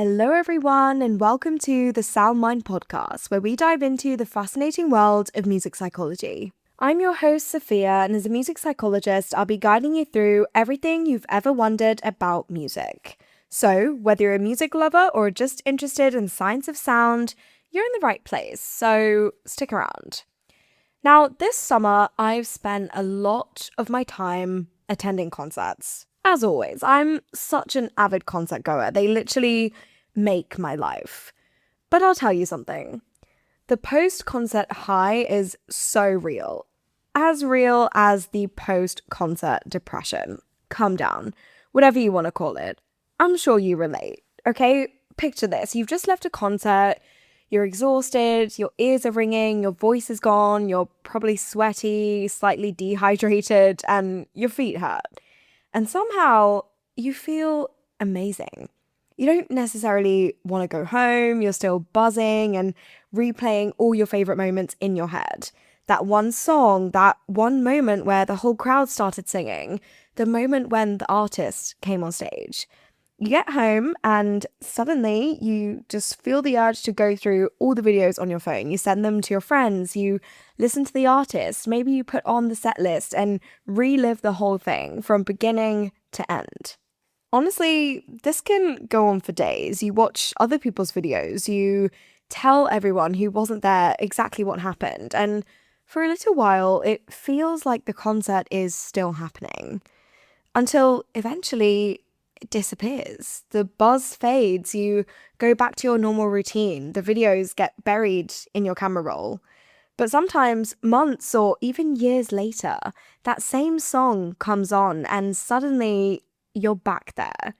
Hello, everyone, and welcome to the Sound Mind podcast, where we dive into the fascinating world of music psychology. I'm your host, Sophia, and as a music psychologist, I'll be guiding you through everything you've ever wondered about music. So, whether you're a music lover or just interested in the science of sound, you're in the right place, so stick around. Now, this summer, I've spent a lot of my time attending concerts. As always, I'm such an avid concert goer. They literally make my life. But I'll tell you something. The post-concert high is so real. As real as the post-concert depression. Come down. Whatever you want to call it. I'm sure you relate, okay? Picture this. You've just left a concert. You're exhausted, your ears are ringing, your voice is gone, you're probably sweaty, slightly dehydrated, and your feet hurt. And somehow you feel amazing. You don't necessarily want to go home, you're still buzzing and replaying all your favorite moments in your head. That one song, that one moment where the whole crowd started singing, the moment when the artist came on stage. You get home and suddenly you just feel the urge to go through all the videos on your phone. You send them to your friends, you listen to the artist, maybe you put on the set list and relive the whole thing from beginning to end. Honestly, this can go on for days. You watch other people's videos, you tell everyone who wasn't there exactly what happened, and for a little while it feels like the concert is still happening. Until eventually it disappears. The buzz fades, you go back to your normal routine, the videos get buried in your camera roll. But sometimes, months or even years later, that same song comes on and suddenly you're back there.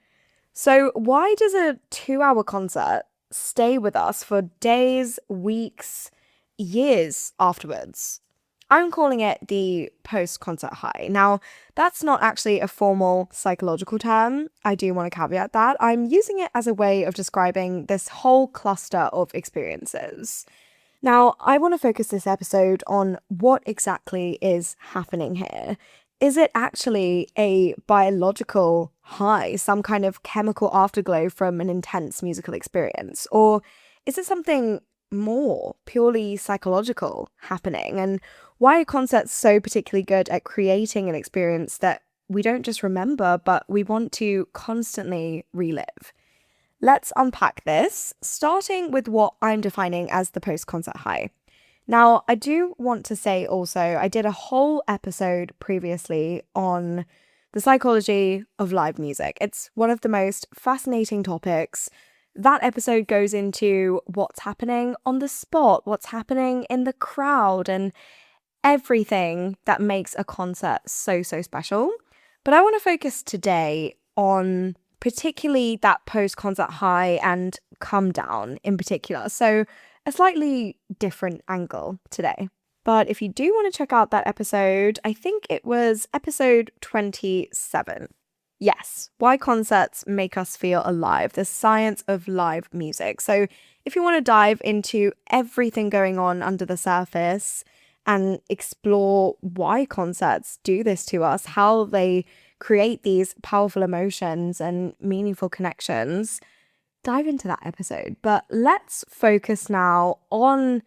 So why does a 2-hour concert stay with us for days, weeks, years afterwards? I'm calling it the post-concert high. Now, that's not actually a formal psychological term. I do want to caveat that. I'm using it as a way of describing this whole cluster of experiences. Now, I want to focus this episode on what exactly is happening here. Is it actually a biological high, some kind of chemical afterglow from an intense musical experience? Or is it something more purely psychological happening? And why are concerts so particularly good at creating an experience that we don't just remember, but we want to constantly relive? Let's unpack this, starting with what I'm defining as the post-concert high. Now, I do want to say also, I did a whole episode previously on the psychology of live music. It's one of the most fascinating topics. That episode goes into what's happening on the spot, what's happening in the crowd, and everything that makes a concert so special. But I want to focus today on particularly that post-concert high and come down in particular. So a slightly different angle today. But if you do want to check out that episode, I think it was episode 27. Yes, why concerts make us feel alive, the science of live music. So if you want to dive into everything going on under the surface and explore why concerts do this to us, how they create these powerful emotions and meaningful connections, dive into that episode. But let's focus now on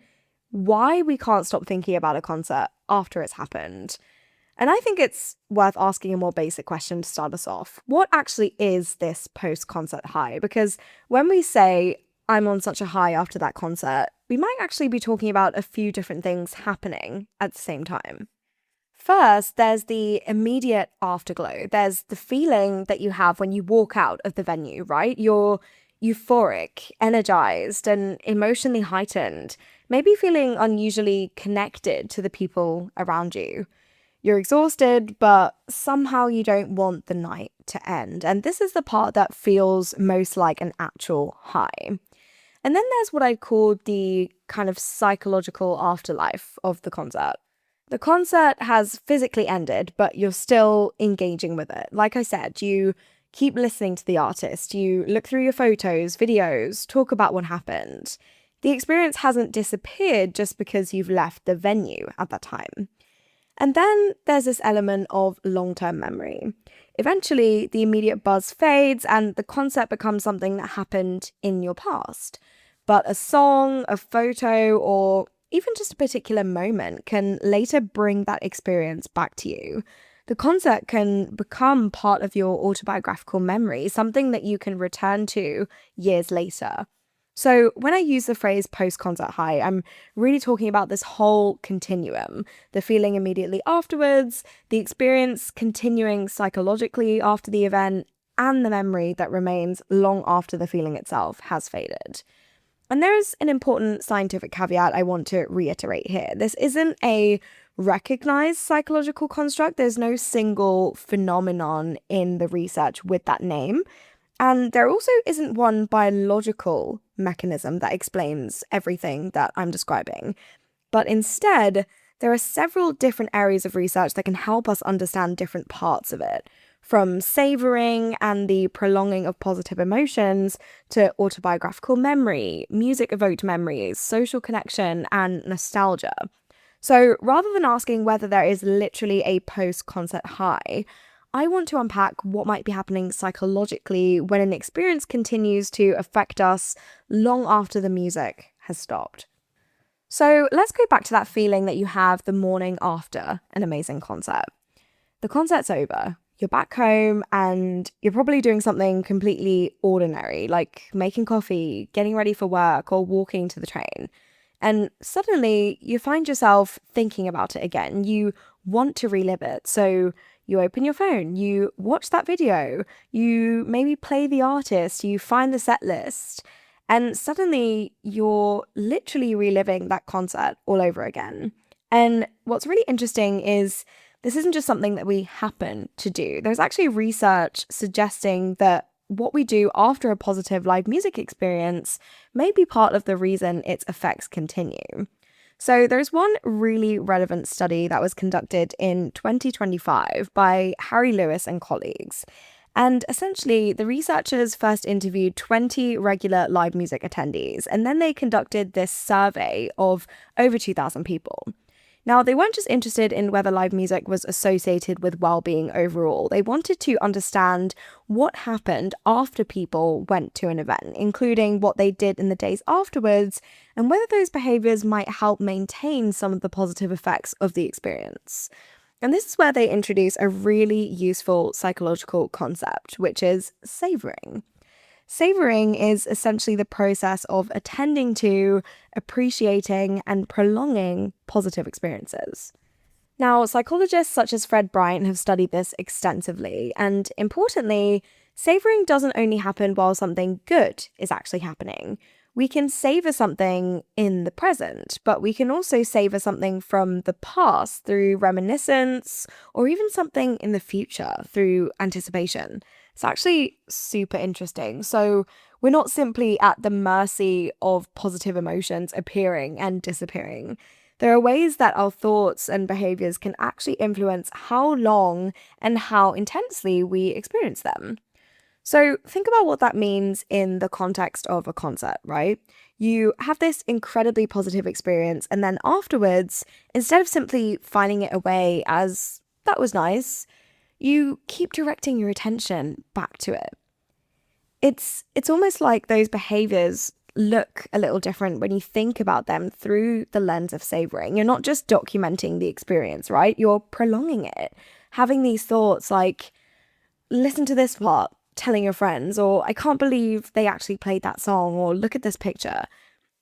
why we can't stop thinking about a concert after it's happened. And I think it's worth asking a more basic question to start us off. What actually is this post-concert high? Because when we say, I'm on such a high after that concert, we might actually be talking about a few different things happening at the same time. First, there's the immediate afterglow. There's the feeling that you have when you walk out of the venue, right? You're euphoric, energized, and emotionally heightened, maybe feeling unusually connected to the people around you. You're exhausted, but somehow you don't want the night to end. And this is the part that feels most like an actual high. And then there's what I'd call the kind of psychological afterlife of the concert. The concert has physically ended, but you're still engaging with it. Like I said, you keep listening to the artist, you look through your photos, videos, talk about what happened. The experience hasn't disappeared just because you've left the venue at that time. And then there's this element of long-term memory. Eventually, the immediate buzz fades and the concept becomes something that happened in your past. But a song, a photo, or even just a particular moment can later bring that experience back to you. The concert can become part of your autobiographical memory, something that you can return to years later. So when I use the phrase post-concert high, I'm really talking about this whole continuum, the feeling immediately afterwards, the experience continuing psychologically after the event, and the memory that remains long after the feeling itself has faded. And there's an important scientific caveat I want to reiterate here. This isn't a recognized psychological construct. There's no single phenomenon in the research with that name. And there also isn't one biological mechanism that explains everything that I'm describing. But instead, there are several different areas of research that can help us understand different parts of it, from savoring and the prolonging of positive emotions to autobiographical memory, music-evoked memories, social connection, and nostalgia. So rather than asking whether there is literally a post-concert high, I want to unpack what might be happening psychologically when an experience continues to affect us long after the music has stopped. So let's go back to that feeling that you have the morning after an amazing concert. The concert's over, you're back home, and you're probably doing something completely ordinary, like making coffee, getting ready for work, or walking to the train. And suddenly you find yourself thinking about it again. You want to relive it. So you open your phone, you watch that video, you maybe play the artist, you find the set list, and suddenly you're literally reliving that concert all over again. And what's really interesting is this isn't just something that we happen to do. There's actually research suggesting that what we do after a positive live music experience may be part of the reason its effects continue. So there's one really relevant study that was conducted in 2025 by Harry Lewis and colleagues. And essentially, the researchers first interviewed 20 regular live music attendees, and then they conducted this survey of over 2,000 people. Now, they weren't just interested in whether live music was associated with well-being overall. They wanted to understand what happened after people went to an event, including what they did in the days afterwards, and whether those behaviors might help maintain some of the positive effects of the experience. And this is where they introduce a really useful psychological concept, which is savoring. Savoring is essentially the process of attending to, appreciating, and prolonging positive experiences. Now, psychologists such as Fred Bryant have studied this extensively, and importantly, savoring doesn't only happen while something good is actually happening. We can savor something in the present, but we can also savor something from the past through reminiscence, or even something in the future through anticipation. It's actually super interesting. So we're not simply at the mercy of positive emotions appearing and disappearing. There are ways that our thoughts and behaviors can actually influence how long and how intensely we experience them. So think about what that means in the context of a concert, right? You have this incredibly positive experience, and then afterwards, instead of simply filing it away as that was nice, you keep directing your attention back to it. It's almost like those behaviors look a little different when you think about them through the lens of savoring. You're not just documenting the experience, right? You're prolonging it, having these thoughts like, listen to this part, telling your friends, or I can't believe they actually played that song, or look at this picture.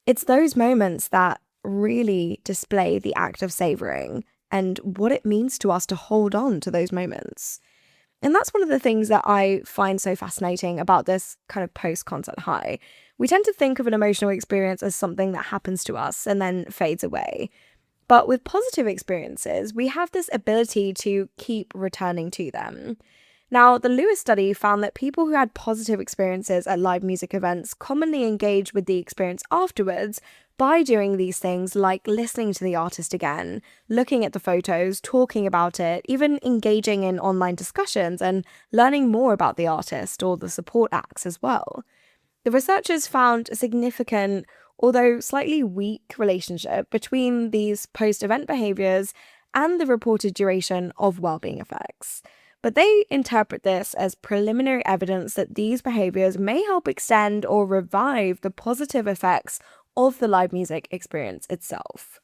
It's those moments that really display the act of savoring and what it means to us to hold on to those moments. And that's one of the things that I find so fascinating about this kind of post-concert high. We tend to think of an emotional experience as something that happens to us and then fades away. But with positive experiences, we have this ability to keep returning to them. Now, the Lewis study found that people who had positive experiences at live music events commonly engaged with the experience afterwards by doing these things like listening to the artist again, looking at the photos, talking about it, even engaging in online discussions and learning more about the artist or the support acts as well. The researchers found a significant, although slightly weak, relationship between these post-event behaviors and the reported duration of well-being effects. But they interpret this as preliminary evidence that these behaviors may help extend or revive the positive effects of the live music experience itself.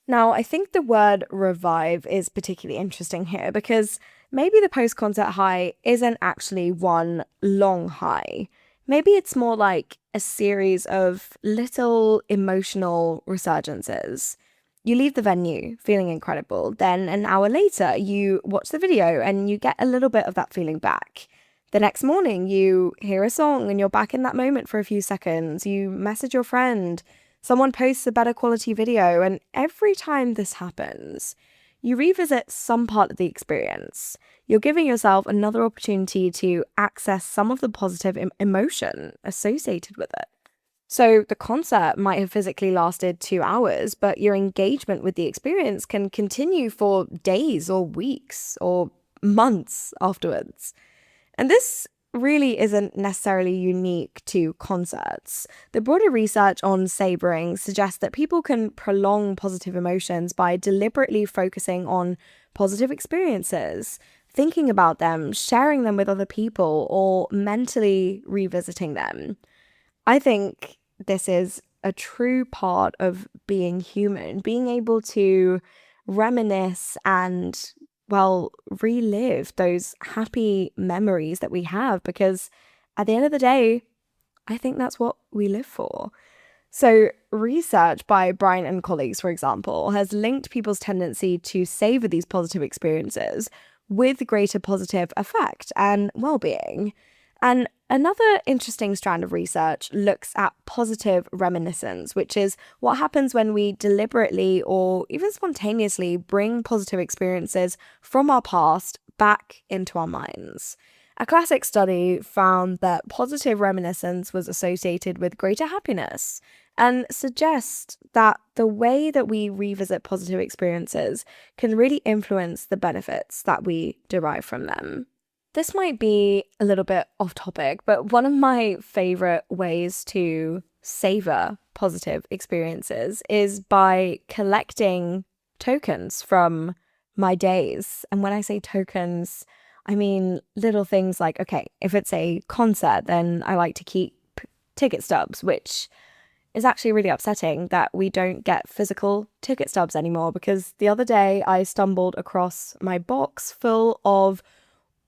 Now, I think the word revive is particularly interesting here because maybe the post-concert high isn't actually one long high. Maybe it's more like a series of little emotional resurgences. You leave the venue feeling incredible. Then an hour later, you watch the video and you get a little bit of that feeling back. The next morning, you hear a song and you're back in that moment for a few seconds. You message your friend. Someone posts a better quality video. And every time this happens, you revisit some part of the experience. You're giving yourself another opportunity to access some of the positive emotion associated with it. So the concert might have physically lasted 2 hours, but your engagement with the experience can continue for days or weeks or months afterwards. And this really isn't necessarily unique to concerts. The broader research on savoring suggests that people can prolong positive emotions by deliberately focusing on positive experiences, thinking about them, sharing them with other people, or mentally revisiting them. I think this is a true part of being human, being able to reminisce and, well, relive those happy memories that we have, because at the end of the day, I think that's what we live for. So research by Bryant and colleagues, for example, has linked people's tendency to savor these positive experiences with greater positive effect and well-being. And another interesting strand of research looks at positive reminiscence, which is what happens when we deliberately or even spontaneously bring positive experiences from our past back into our minds. A classic study found that positive reminiscence was associated with greater happiness and suggests that the way that we revisit positive experiences can really influence the benefits that we derive from them. This might be a little bit off topic, but one of my favorite ways to savor positive experiences is by collecting tokens from my days. And when I say tokens, I mean little things like, okay, if it's a concert, then I like to keep ticket stubs, which is actually really upsetting that we don't get physical ticket stubs anymore, because the other day I stumbled across my box full of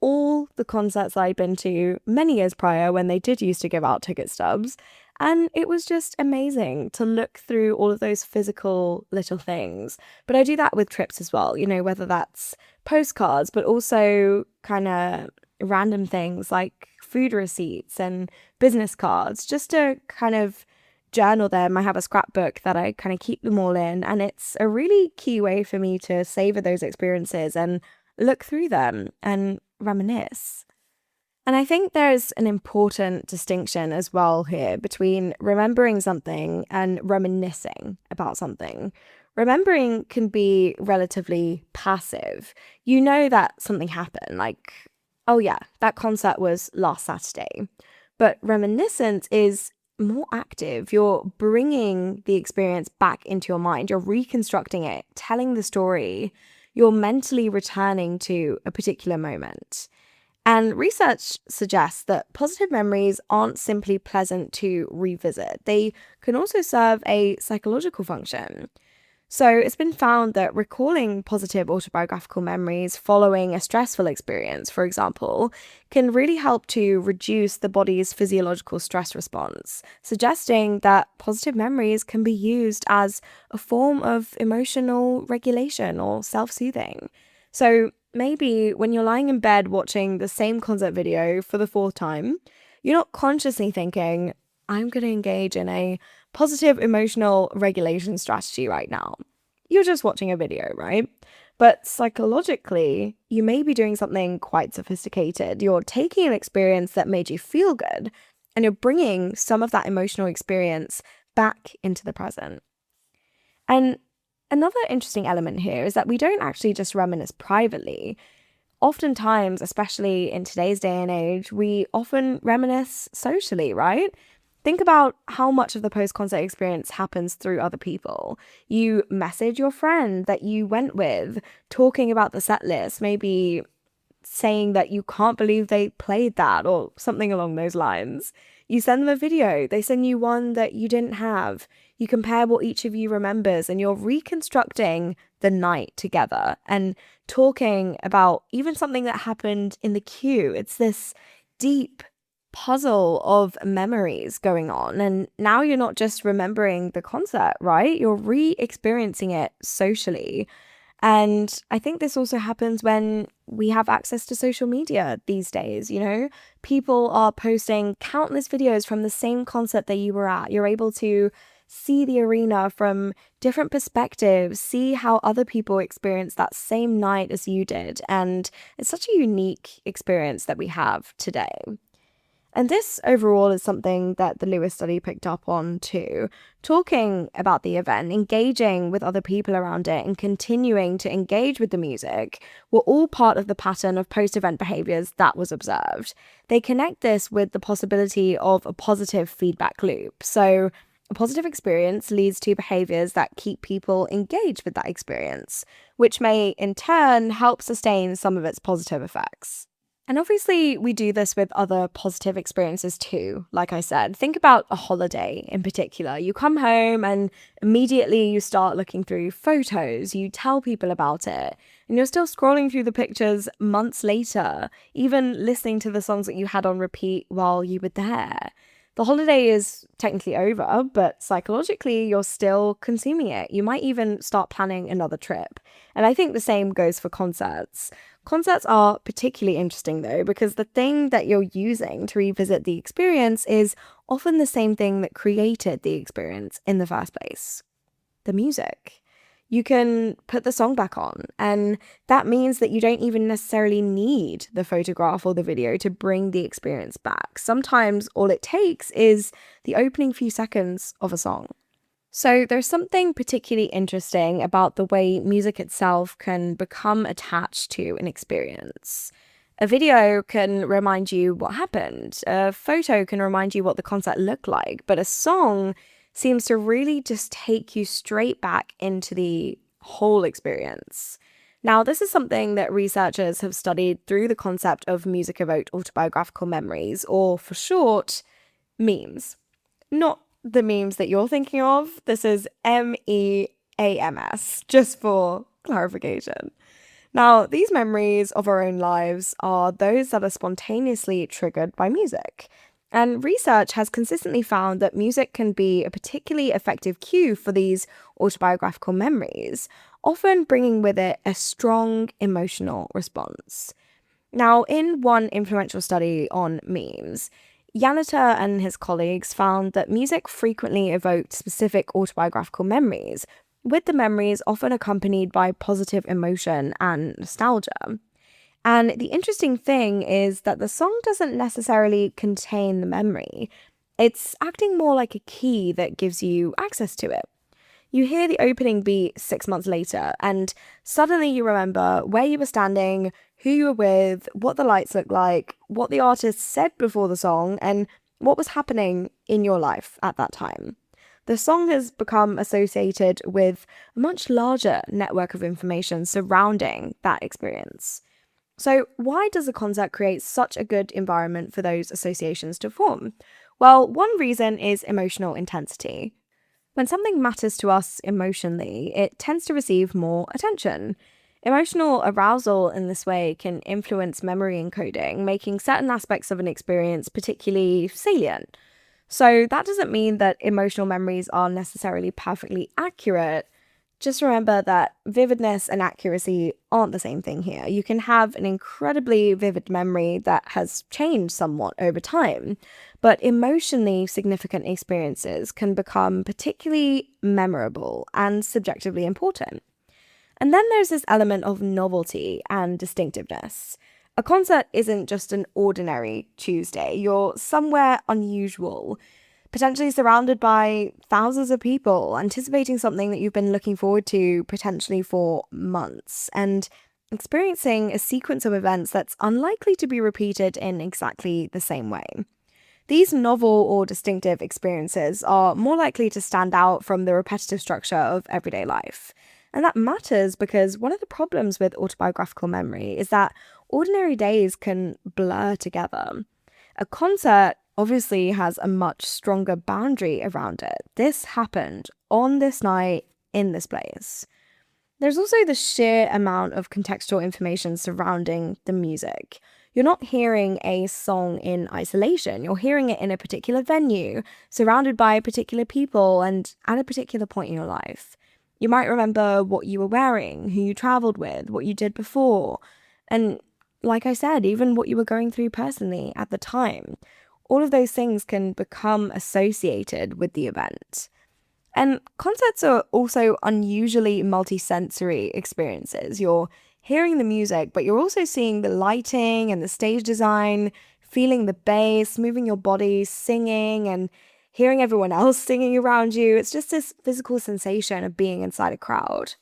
all the concerts I'd been to many years prior when they did used to give out ticket stubs. And it was just amazing to look through all of those physical little things. But I do that with trips as well, you know, whether that's postcards, but also kind of random things like food receipts and business cards, just to kind of journal them. I have a scrapbook that I kind of keep them all in. And it's a really key way for me to savor those experiences and look through them and reminisce. And I think there's an important distinction as well here between remembering something and reminiscing about something. Remembering can be relatively passive. You know that something happened, like, oh yeah, that concert was last Saturday. But reminiscence is more active. You're bringing the experience back into your mind. You're reconstructing it, telling the story. You're mentally returning to a particular moment. And research suggests that positive memories aren't simply pleasant to revisit. They can also serve a psychological function. So it's been found that recalling positive autobiographical memories following a stressful experience, for example, can really help to reduce the body's physiological stress response, suggesting that positive memories can be used as a form of emotional regulation or self-soothing. So maybe when you're lying in bed watching the same concert video for the fourth time, you're not consciously thinking, I'm going to engage in a positive emotional regulation strategy right now. You're just watching a video, right? But psychologically, you may be doing something quite sophisticated. You're taking an experience that made you feel good, and you're bringing some of that emotional experience back into the present. And another interesting element here is that we don't actually just reminisce privately. Oftentimes, especially in today's day and age, we often reminisce socially, right? Think about how much of the post-concert experience happens through other people. You message your friend that you went with, talking about the set list, maybe saying that you can't believe they played that or something along those lines. You send them a video, they send you one that you didn't have. You compare what each of you remembers and you're reconstructing the night together and talking about even something that happened in the queue. It's this deep puzzle of memories going on. And now you're not just remembering the concert, right? You're re-experiencing it socially. And I think this also happens when we have access to social media these days, you know? People are posting countless videos from the same concert that you were at. You're able to see the arena from different perspectives, see how other people experienced that same night as you did. And it's such a unique experience that we have today. And this overall is something that the Lewis study picked up on too. Talking about the event, engaging with other people around it, and continuing to engage with the music were all part of the pattern of post-event behaviors that was observed. They connect this with the possibility of a positive feedback loop. So a positive experience leads to behaviors that keep people engaged with that experience, which may in turn help sustain some of its positive effects. And obviously, we do this with other positive experiences too. Like I said, think about a holiday in particular. You come home and immediately you start looking through photos, you tell people about it, and you're still scrolling through the pictures months later, even listening to the songs that you had on repeat while you were there. The holiday is technically over, but psychologically, you're still consuming it. You might even start planning another trip. And I think the same goes for concerts. Concerts are particularly interesting though, because the thing that you're using to revisit the experience is often the same thing that created the experience in the first place: the music. You can put the song back on, and that means that you don't even necessarily need the photograph or the video to bring the experience back. Sometimes all it takes is the opening few seconds of a song. So there's something particularly interesting about the way music itself can become attached to an experience. A video can remind you what happened. A photo can remind you what the concert looked like. But a song seems to really just take you straight back into the whole experience. Now, this is something that researchers have studied through the concept of music-evoked autobiographical memories, or for short, memes. Not the memes that you're thinking of. This is MEAMS, just for clarification. Now, these memories of our own lives are those that are spontaneously triggered by music. And research has consistently found that music can be a particularly effective cue for these autobiographical memories, often bringing with it a strong emotional response. Now, in one influential study on memes, Yanata and his colleagues found that music frequently evoked specific autobiographical memories, with the memories often accompanied by positive emotion and nostalgia. And the interesting thing is that the song doesn't necessarily contain the memory. It's acting more like a key that gives you access to it. You hear the opening beat 6 months later, and suddenly you remember where you were standing, who you were with, what the lights looked like, what the artist said before the song, and what was happening in your life at that time. The song has become associated with a much larger network of information surrounding that experience. So why does a concert create such a good environment for those associations to form? Well, one reason is emotional intensity. When something matters to us emotionally, it tends to receive more attention. Emotional arousal in this way can influence memory encoding, making certain aspects of an experience particularly salient. So that doesn't mean that emotional memories are necessarily perfectly accurate. Just remember that vividness and accuracy aren't the same thing here. You can have an incredibly vivid memory that has changed somewhat over time, but emotionally significant experiences can become particularly memorable and subjectively important. And then there's this element of novelty and distinctiveness. A concert isn't just an ordinary Tuesday. You're somewhere unusual, potentially surrounded by thousands of people, anticipating something that you've been looking forward to potentially for months, and experiencing a sequence of events that's unlikely to be repeated in exactly the same way. These novel or distinctive experiences are more likely to stand out from the repetitive structure of everyday life. And that matters because one of the problems with autobiographical memory is that ordinary days can blur together. A concert obviously has a much stronger boundary around it. This happened on this night in this place. There's also the sheer amount of contextual information surrounding the music. You're not hearing a song in isolation. You're hearing it in a particular venue, surrounded by particular people, and at a particular point in your life. You might remember what you were wearing, who you traveled with, what you did before, and like I said, even what you were going through personally at the time. All of those things can become associated with the event. And concerts are also unusually multi-sensory experiences. You're hearing the music, but you're also seeing the lighting and the stage design, feeling the bass, moving your body, singing, and hearing everyone else singing around you. It's just this physical sensation of being inside a crowd.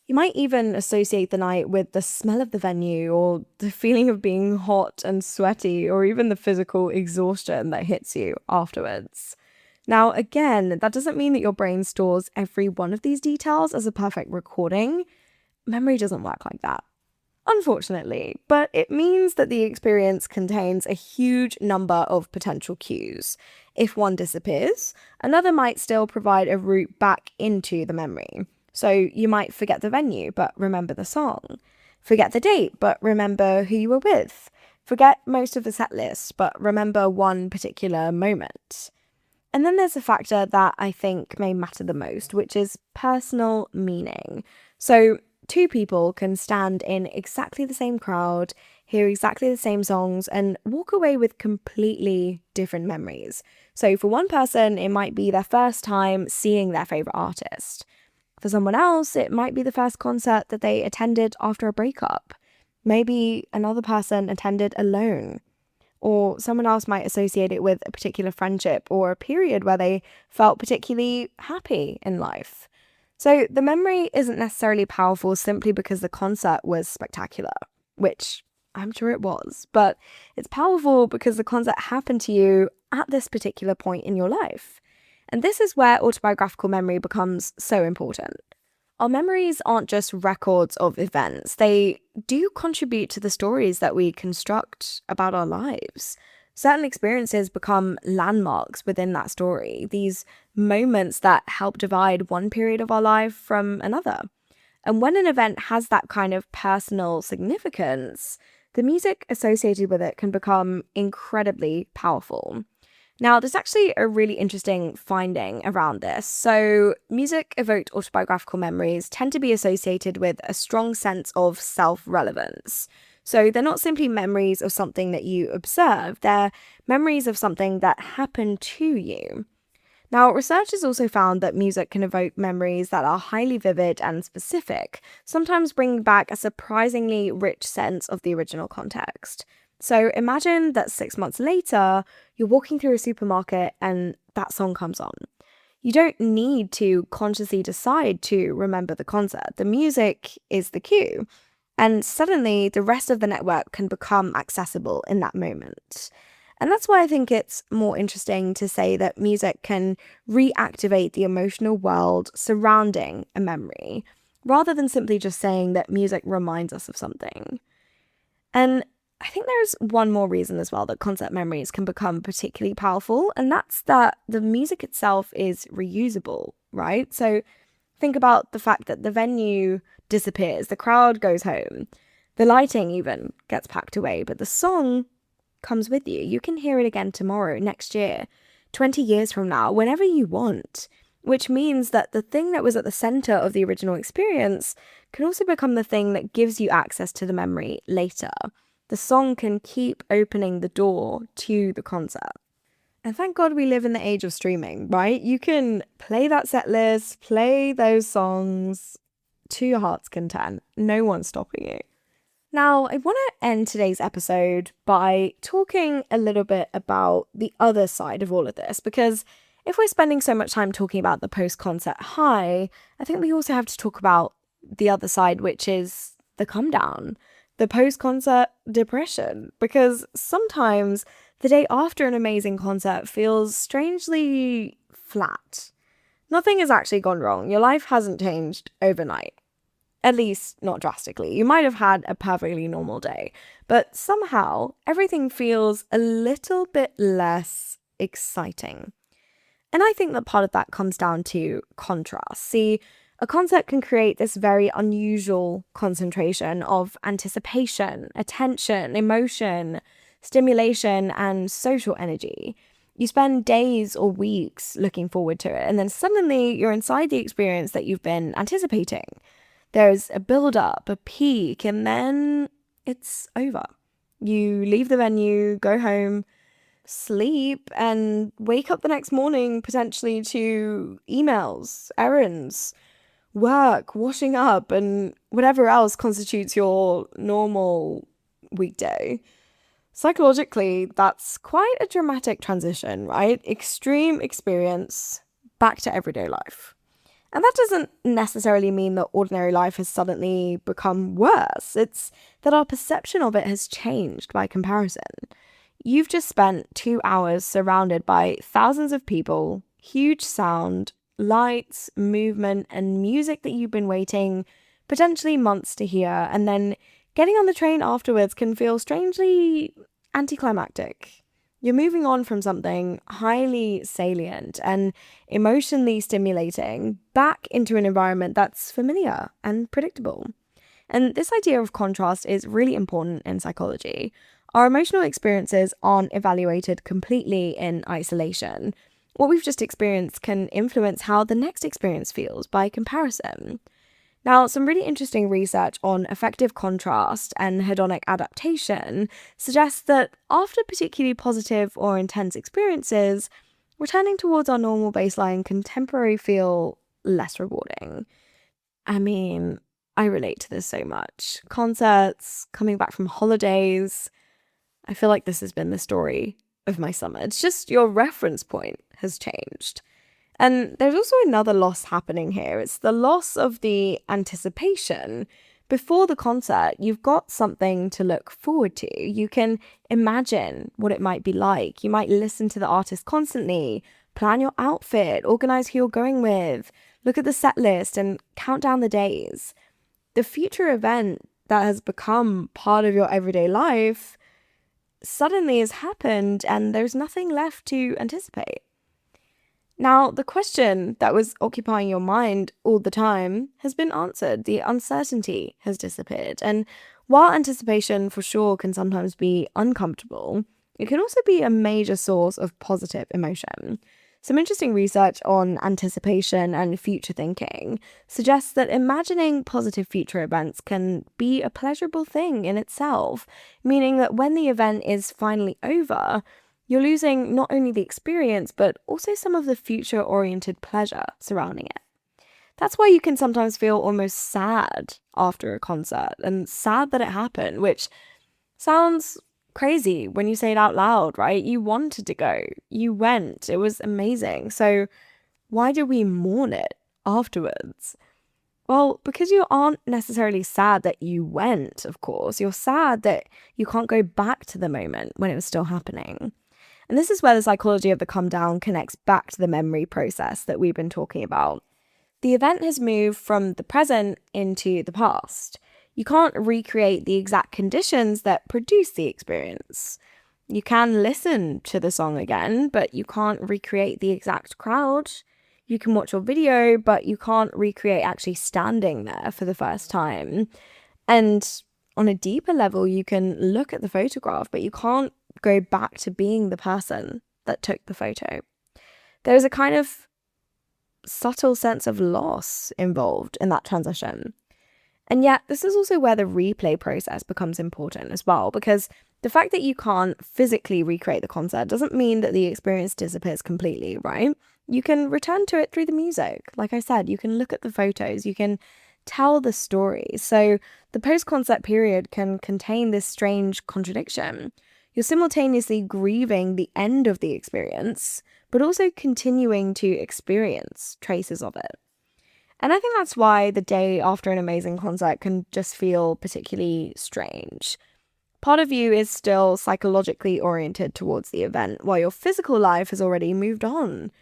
You might even associate the night with the smell of the venue, or the feeling of being hot and sweaty, or even the physical exhaustion that hits you afterwards. Now, again, that doesn't mean that your brain stores every one of these details as a perfect recording. Memory doesn't work like that, unfortunately, but it means that the experience contains a huge number of potential cues. If one disappears, another might still provide a route back into the memory. So you might forget the venue, but remember the song. Forget the date, but remember who you were with. Forget most of the set list, but remember one particular moment. And then there's a factor that I think may matter the most, which is personal meaning. So two people can stand in exactly the same crowd, hear exactly the same songs, and walk away with completely different memories. So for one person, it might be their first time seeing their favorite artist. For someone else, it might be the first concert that they attended after a breakup. Maybe another person attended alone. Or someone else might associate it with a particular friendship or a period where they felt particularly happy in life. So the memory isn't necessarily powerful simply because the concert was spectacular, which I'm sure it was, but it's powerful because the concert happened to you at this particular point in your life. And this is where autobiographical memory becomes so important. Our memories aren't just records of events. They do contribute to the stories that we construct about our lives. Certain experiences become landmarks within that story, these moments that help divide one period of our life from another. And when an event has that kind of personal significance, the music associated with it can become incredibly powerful. Now, there's actually a really interesting finding around this. So, music-evoked autobiographical memories tend to be associated with a strong sense of self-relevance. So, they're not simply memories of something that you observed, they're memories of something that happened to you. Now, researchers also found that music can evoke memories that are highly vivid and specific, sometimes bringing back a surprisingly rich sense of the original context. So imagine that 6 months later, you're walking through a supermarket and that song comes on. You don't need to consciously decide to remember the concert. The music is the cue. And suddenly, the rest of the network can become accessible in that moment. And that's why I think it's more interesting to say that music can reactivate the emotional world surrounding a memory, rather than simply just saying that music reminds us of something. And I think there's one more reason as well that concert memories can become particularly powerful, and that's that the music itself is reusable, right? So think about the fact that the venue disappears, the crowd goes home, the lighting even gets packed away, but the song comes with you. You can hear it again tomorrow, next year, 20 years from now, whenever you want, which means that the thing that was at the center of the original experience can also become the thing that gives you access to the memory later. The song can keep opening the door to the concert. And thank God we live in the age of streaming, right? You can play that set list, play those songs to your heart's content. No one's stopping you. Now, I want to end today's episode by talking a little bit about the other side of all of this, because if we're spending so much time talking about the post-concert high, I think we also have to talk about the other side, which is the come down, the post-concert depression, because sometimes the day after an amazing concert feels strangely flat. Nothing has actually gone wrong. Your life hasn't changed overnight. At least, not drastically. You might have had a perfectly normal day, but somehow everything feels a little bit less exciting. And I think that part of that comes down to contrast. See, a concert can create this very unusual concentration of anticipation, attention, emotion, stimulation, and social energy. You spend days or weeks looking forward to it, and then suddenly you're inside the experience that you've been anticipating. There's a build-up, a peak, and then it's over. You leave the venue, go home, sleep, and wake up the next morning potentially to emails, errands, work, washing up, and whatever else constitutes your normal weekday. Psychologically, that's quite a dramatic transition, right? Extreme experience back to everyday life. And that doesn't necessarily mean that ordinary life has suddenly become worse. It's that our perception of it has changed by comparison. You've just spent 2 hours surrounded by thousands of people, huge sound, lights, movement, and music that you've been waiting potentially months to hear, and then getting on the train afterwards can feel strangely anticlimactic. You're moving on from something highly salient and emotionally stimulating back into an environment that's familiar and predictable. And this idea of contrast is really important in psychology. Our emotional experiences aren't evaluated completely in isolation. What we've just experienced can influence how the next experience feels by comparison. Now, some really interesting research on affective contrast and hedonic adaptation suggests that after particularly positive or intense experiences, returning towards our normal baseline can temporarily feel less rewarding. I mean, I relate to this so much. Concerts, coming back from holidays. I feel like this has been the story of my summer. It's just your reference point has changed. And there's also another loss happening here. It's the loss of the anticipation. Before the concert, you've got something to look forward to. You can imagine what it might be like. You might listen to the artist constantly, plan your outfit, organize who you're going with, look at the set list, and count down the days. The future event that has become part of your everyday life suddenly has happened, and there's nothing left to anticipate. Now, the question that was occupying your mind all the time has been answered. The uncertainty has disappeared. And while anticipation for sure can sometimes be uncomfortable, it can also be a major source of positive emotion. Some interesting research on anticipation and future thinking suggests that imagining positive future events can be a pleasurable thing in itself, meaning that when the event is finally over, you're losing not only the experience, but also some of the future-oriented pleasure surrounding it. That's why you can sometimes feel almost sad after a concert, and sad that it happened, which sounds crazy when you say it out loud, right? You wanted to go. You went. It was amazing. So why do we mourn it afterwards? Well, because you aren't necessarily sad that you went, of course. You're sad that you can't go back to the moment when it was still happening. And this is where the psychology of the come down connects back to the memory process that we've been talking about. The event has moved from the present into the past. You can't recreate the exact conditions that produce the experience. You can listen to the song again, but you can't recreate the exact crowd. You can watch your video, but you can't recreate actually standing there for the first time. And on a deeper level, you can look at the photograph, but you can't go back to being the person that took the photo. There's a kind of subtle sense of loss involved in that transition. And yet, this is also where the replay process becomes important as well, because the fact that you can't physically recreate the concert doesn't mean that the experience disappears completely, right? You can return to it through the music. Like I said, you can look at the photos, you can tell the story. So the post-concert period can contain this strange contradiction. You're simultaneously grieving the end of the experience, but also continuing to experience traces of it. And I think that's why the day after an amazing concert can just feel particularly strange. Part of you is still psychologically oriented towards the event, while your physical life has already moved on.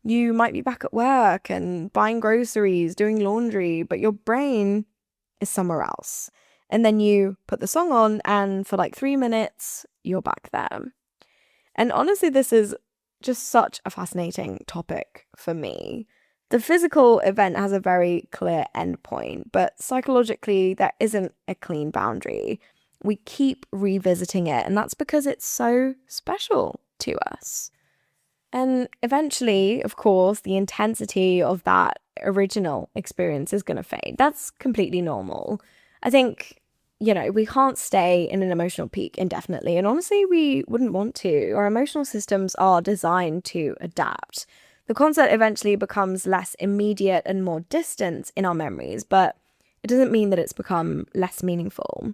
You might be back at work and buying groceries, doing laundry, but your brain is somewhere else. And then you put the song on, and for like 3 minutes, you're back there. And honestly, this is just such a fascinating topic for me. The physical event has a very clear endpoint, but psychologically, there isn't a clean boundary. We keep revisiting it, and that's because it's so special to us. And eventually, of course, the intensity of that original experience is going to fade. That's completely normal. I think, we can't stay in an emotional peak indefinitely. And honestly, we wouldn't want to. Our emotional systems are designed to adapt. The concert eventually becomes less immediate and more distant in our memories, but it doesn't mean that it's become less meaningful.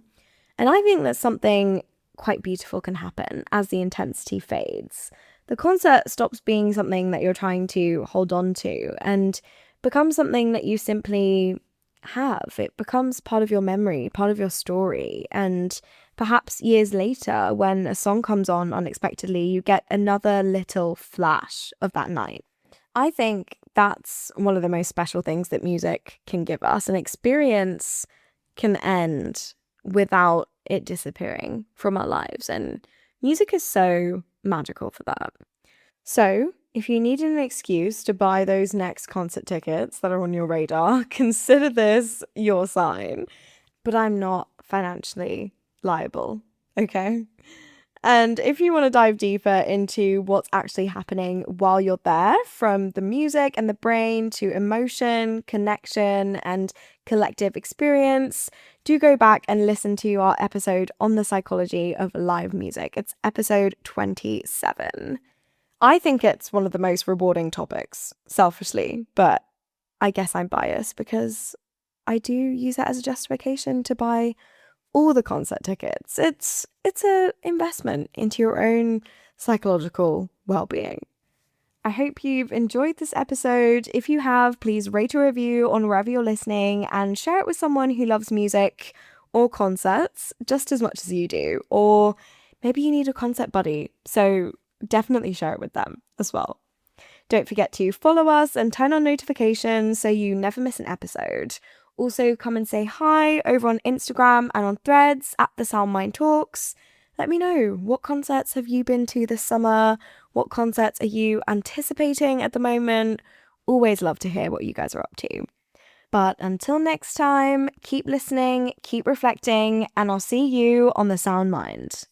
And I think that something quite beautiful can happen as the intensity fades. The concert stops being something that you're trying to hold on to and becomes something that you simply have. It becomes part of your memory, part of your story. And perhaps years later, when a song comes on unexpectedly, you get another little flash of that night. I think that's one of the most special things that music can give us. An experience can end without it disappearing from our lives. And music is so magical for that. So, if you need an excuse to buy those next concert tickets that are on your radar, consider this your sign. But I'm not financially liable, okay? And if you want to dive deeper into what's actually happening while you're there, from the music and the brain to emotion, connection, and collective experience, do go back and listen to our episode on the psychology of live music. It's episode 27. I think it's one of the most rewarding topics, selfishly, but I guess I'm biased because I do use that as a justification to buy all the concert tickets. It's an investment into your own psychological well-being. I hope you've enjoyed this episode. If you have, please rate a review on wherever you're listening and share it with someone who loves music or concerts just as much as you do. Or maybe you need a concert buddy, so definitely share it with them as well. Don't forget to follow us and turn on notifications so you never miss an episode. Also, come and say hi over on Instagram and on Threads at the Soundmind Talks. Let me know, what concerts have you been to this summer? What concerts are you anticipating at the moment? Always love to hear what you guys are up to. But until next time, keep listening, keep reflecting, and I'll see you on the Sound Mind.